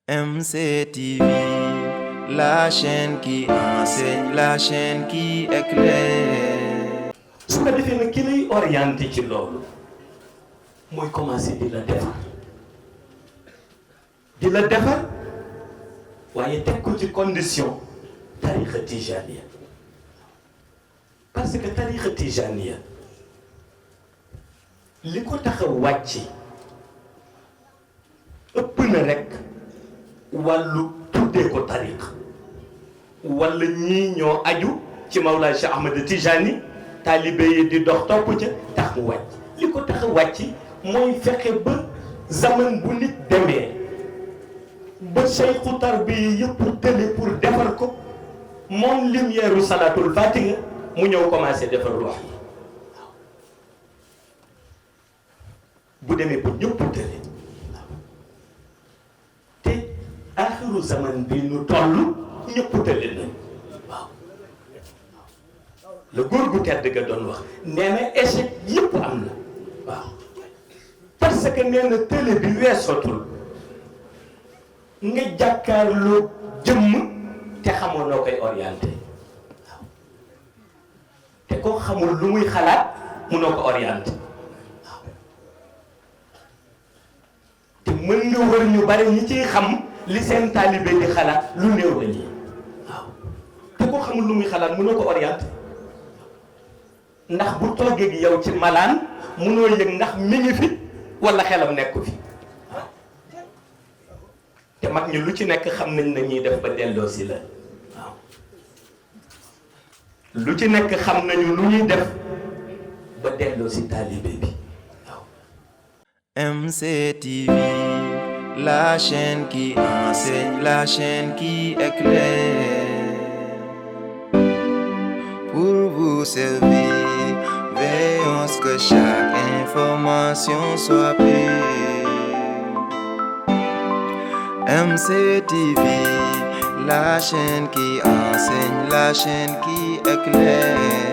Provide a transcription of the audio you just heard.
MCTV, la chaîne qui enseigne, la chaîne qui éclaire. su ko defee nag ki lay orienté ci loolu mooy commencé di la defar waaye teg ko ci condition tariqa tijaniya parce que tariqa tijaniya li ko tax a wàcc ëpp na rek wàllu tuddee ko tariqa wala ñii ñoo aju ci Mawlaay Cheikh Ahmed Tijani taalibe yi di dox topp ca tax mu wàcc li ko tax a wàcc mooy fexe ba zaman bu nit demee ba sayxu tarbiya yëpp tële pour defar ko moom lumière u salaatul fatiha mu ñëw commencé defar ruux yi bu demee ba ñëpp tële te axiru zaman bi nu toll ñëpp tële nañ waaw la góor gu tedd ga doon wax nee na échec yëpp am na waaw parce que nee na télé bi weesootul nga jàkkaarloo jëmm te xamoo noo koy orienté waaw te koo xamul lu muy xalaat munoo ko orienté waaw te mën nga wër ñu bari ñi ciy xam li seen taalibe di xalaat lu néew la ñuy waaw te koo xamul lu muy xalaat munoo ko orienté ndax bu toogee gi yow ci malaan munoo yëg ndax mi ngi fi wala xelam nekku fi te mag ñi lu ci nekk xam nañ na ñuy def ba delloo si la waaw lu ci nekk xam nañu lu ñuy def ba delloo si taalibe bi waaw. MCTV, la chaîne qui enseigne, la chaîne qui éclaire. Pour vous servir, veillons que chaque information soit pure. MCTV, la chaîne qui enseigne, la chaîne qui éclaire.